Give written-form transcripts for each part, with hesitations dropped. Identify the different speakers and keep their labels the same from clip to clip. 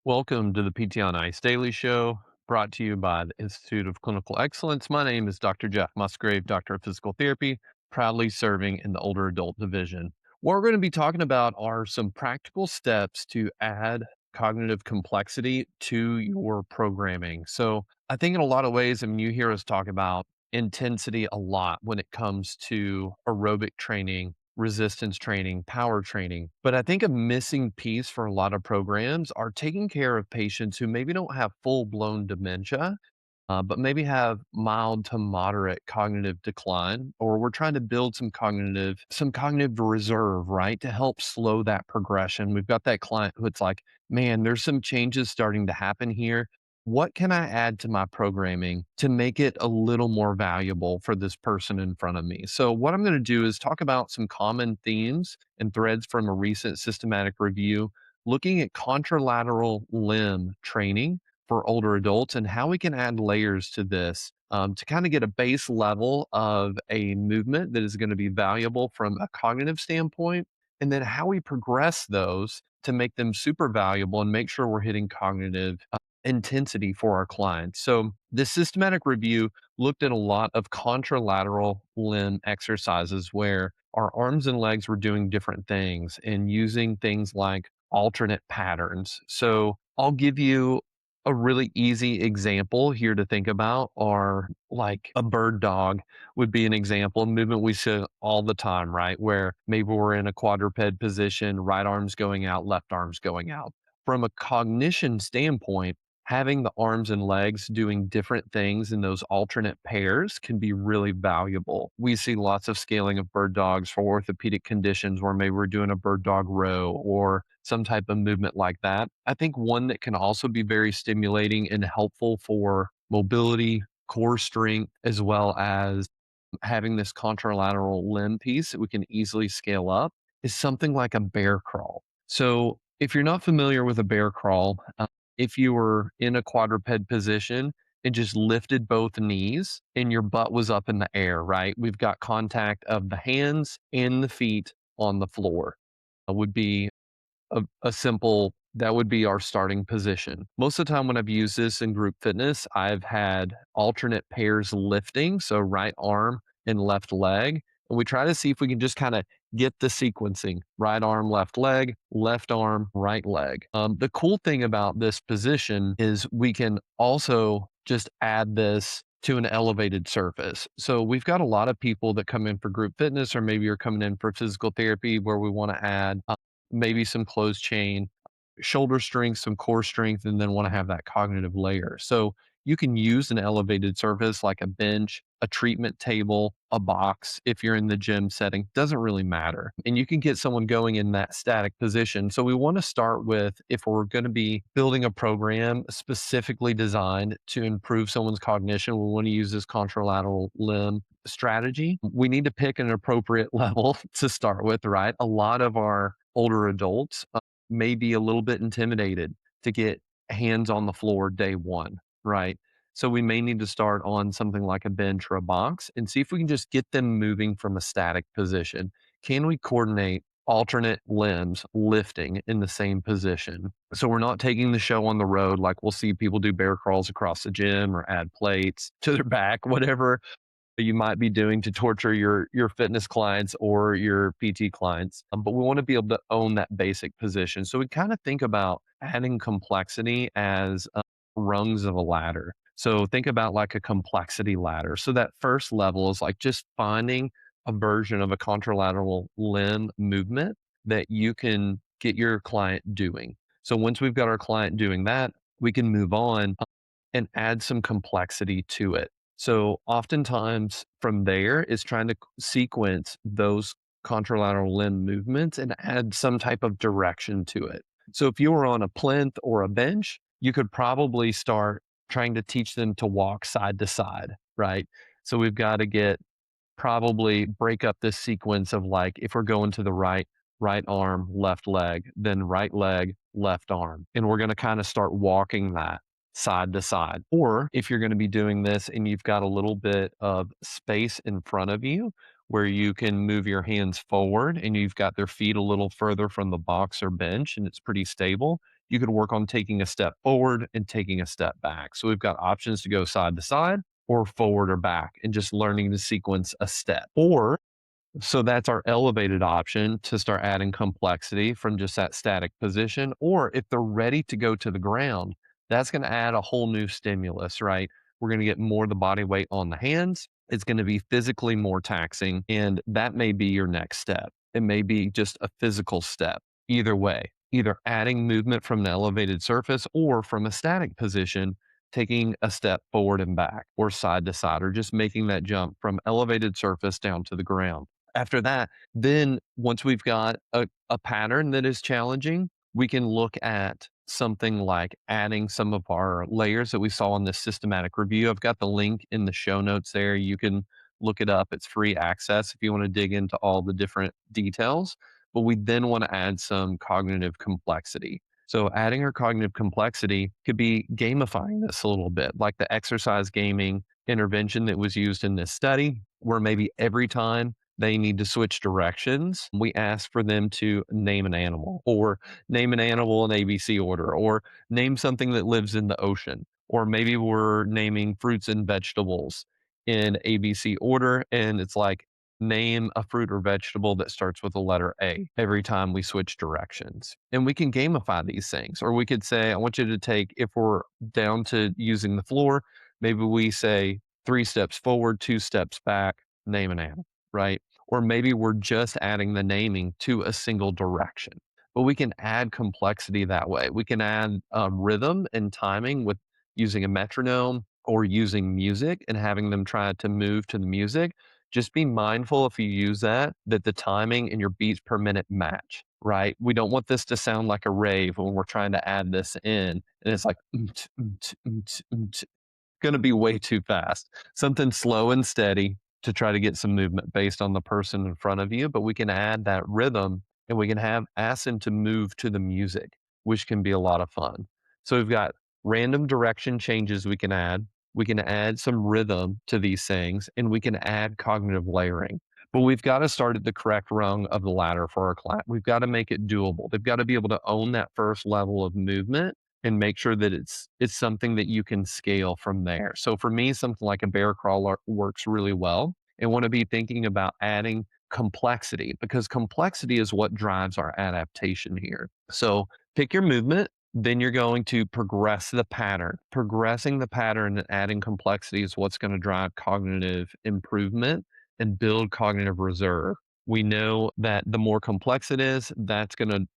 Speaker 1: Welcome to the PT on Ice Daily Show, brought to you by the Institute of Clinical Excellence. My name is Dr. Jeff Musgrave, Doctor of Physical Therapy, proudly serving in the older adult division. What we're going to be talking about are some practical steps to add cognitive complexity to your programming. So, I think in a lot of ways, you hear us talk about intensity a lot when it comes to aerobic training, resistance training, power training. But I think a missing piece for a lot of programs are taking care of patients who maybe don't have full blown dementia, but maybe have mild to moderate cognitive decline, or we're trying to build some cognitive reserve, right, to help slow that progression. We've got that client who it's like, man, there's some changes starting to happen here. What can I add to my programming to make it a little more valuable for this person in front of me? So, what I'm going to do is talk about some common themes and threads from a recent systematic review looking at contralateral limb training for older adults and how we can add layers to this to kind of get a base level of a movement that is going to be valuable from a cognitive standpoint, and then how we progress those to make them super valuable and make sure we're hitting cognitive intensity for our clients. So, this systematic review looked at a lot of contralateral limb exercises where our arms and legs were doing different things and using things like alternate patterns. So, I'll give you a really easy example here to think about, are like a bird dog would be an example, a movement we see all the time, right? Where maybe we're in a quadruped position, right arm's going out, left arm's going out. From a cognition standpoint, having the arms and legs doing different things in those alternate pairs can be really valuable. We see lots of scaling of bird dogs for orthopedic conditions where maybe we're doing a bird dog row or some type of movement like that. I think one that can also be very stimulating and helpful for mobility, core strength, as well as having this contralateral limb piece that we can easily scale up is something like a bear crawl. So, if you're not familiar with a bear crawl, if you were in a quadruped position and just lifted both knees and your butt was up in the air, right? We've got contact of the hands and the feet on the floor. Would be a simple that would be our starting position. Most of the time when I've used this in group fitness, I've had alternate pairs lifting, so right arm and left leg. And we try to see if we can just kind of get the sequencing right arm, left arm, right leg. The cool thing about this position is we can also just add this to an elevated surface. So we've got a lot of people that come in for group fitness, or maybe you're coming in for physical therapy where we want to add maybe some closed chain, shoulder strength, some core strength, and then want to have that cognitive layer. So you can use an elevated surface like a bench, a treatment table, a box if you're in the gym setting, doesn't really matter. And you can get someone going in that static position. So we want to start with, if we're going to be building a program specifically designed to improve someone's cognition, we want to use this contralateral limb strategy. We need to pick an appropriate level to start with, right? A lot of our older adults may be a little bit intimidated to get hands on the floor day one, right? So we may need to start on something like a bench or a box and see if we can just get them moving from a static position. Can we coordinate alternate limbs lifting in the same position? So we're not taking the show on the road like we'll see people do bear crawls across the gym or add plates to their back, whatever you might be doing to torture your fitness clients or your PT clients. But we want to be able to own that basic position. So we kind of think about adding complexity as rungs of a ladder. So think about like a complexity ladder. So that first level is like just finding a version of a contralateral limb movement that you can get your client doing. So once we've got our client doing that, we can move on and add some complexity to it. So oftentimes from there is trying to sequence those contralateral limb movements and add some type of direction to it. So if you were on a plinth or a bench, you could probably start trying to teach them to walk side to side, right? So we've got to get probably break up this sequence of like if we're going to the right, right arm, left leg, then right leg, left arm. And we're going to kind of start walking that side to side. Or if you're going to be doing this and you've got a little bit of space in front of you where you can move your hands forward and you've got their feet a little further from the box or bench and it's pretty stable, You could work on taking a step forward and taking a step back. So we've got options to go side to side or forward or back and just learning to sequence a step. Or so that's our elevated option to start adding complexity from just that static position. Or if they're ready to go to the ground, that's going to add a whole new stimulus, right? We're going to get more of the body weight on the hands. It's going to be physically more taxing. And that may be your next step. It may be just a physical step. Either way, either adding movement from the elevated surface or from a static position, taking a step forward and back or side to side, or just making that jump from elevated surface down to the ground. After that, then once we've got a pattern that is challenging, we can look at something like adding some of our layers that we saw in this systematic review. I've got the link in the show notes there. You can look it up. It's free access if you want to dig into all the different details. But we then want to add some cognitive complexity. So adding our cognitive complexity could be gamifying this a little bit, like the exercise gaming intervention that was used in this study, where maybe every time they need to switch directions, we ask for them to name an animal or name an animal in ABC order or name something that lives in the ocean. Or maybe we're naming fruits and vegetables in ABC order. And it's like, name a fruit or vegetable that starts with the letter A every time we switch directions. And we can gamify these things. Or we could say, I want you to take, if we're down to using the floor, maybe we say 3 steps forward, 2 steps back, name an animal, right? Or maybe we're just adding the naming to a single direction. But we can add complexity that way. We can add rhythm and timing with using a metronome or using music and having them try to move to the music. Just be mindful if you use that, that the timing and your beats per minute match, right? We don't want this to sound like a rave when we're trying to add this in. And it's like, going to be way too fast. Something slow and steady to try to get some movement based on the person in front of you, but we can add that rhythm and we can ask them to move to the music, which can be a lot of fun. So we've got random direction changes we can add. We can add some rhythm to these things and we can add cognitive layering. But we've got to start at the correct rung of the ladder for our client. We've got to make it doable. They've got to be able to own that first level of movement and make sure that it's something that you can scale from there. So for me, something like a bear crawl works really well. And want to be thinking about adding complexity because complexity is what drives our adaptation here. So pick your movement, then you're going to progress the pattern. Progressing the pattern and adding complexity is what's going to drive cognitive improvement and build cognitive reserve. We know that the more complex it is, that's going to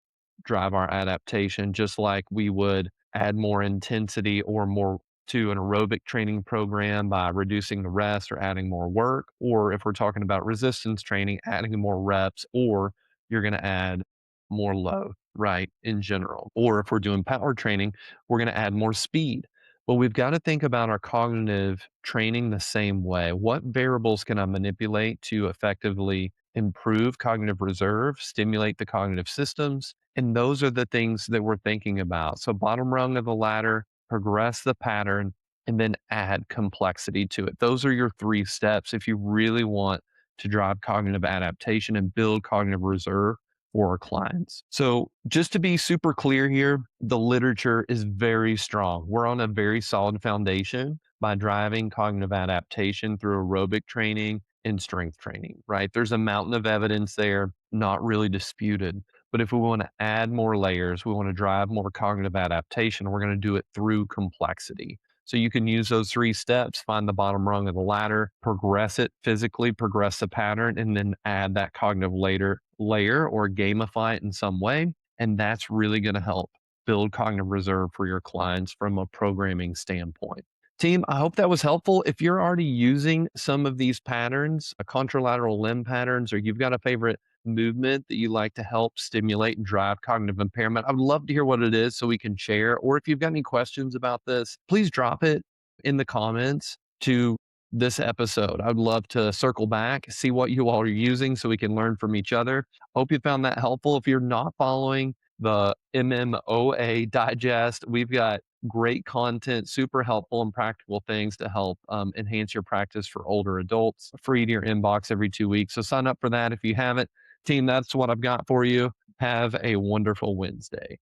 Speaker 1: drive our adaptation, just like we would add more intensity or more to an aerobic training program by reducing the rest or adding more work. Or if we're talking about resistance training, adding more reps, or you're going to add more load, right? In general. Or if we're doing power training, we're going to add more speed. But we've got to think about our cognitive training the same way. What variables can I manipulate to effectively improve cognitive reserve, stimulate the cognitive systems? And those are the things that we're thinking about. So, bottom rung of the ladder, progress the pattern, and then add complexity to it. Those are your 3 steps if you really want to drive cognitive adaptation and build cognitive reserve for our clients. So, just to be super clear here, the literature is very strong. We're on a very solid foundation by driving cognitive adaptation through aerobic training and strength training, right? There's a mountain of evidence there, not really disputed. But if we want to add more layers, we want to drive more cognitive adaptation, we're going to do it through complexity. So you can use those 3 steps, find the bottom rung of the ladder, progress it physically, progress the pattern, and then add that cognitive layer or gamify it in some way. And that's really going to help build cognitive reserve for your clients from a programming standpoint. Team, I hope that was helpful. If you're already using some of these patterns, contralateral limb patterns, or you've got a favorite movement that you like to help stimulate and drive cognitive impairment, I would love to hear what it is so we can share. Or if you've got any questions about this, please drop it in the comments to this episode. I'd love to circle back, see what you all are using so we can learn from each other. Hope you found that helpful. If you're not following the MMOA Digest, we've got great content, super helpful and practical things to help enhance your practice for older adults, free to your inbox every 2 weeks. So sign up for that if you haven't. Team, that's what I've got for you. Have a wonderful Wednesday.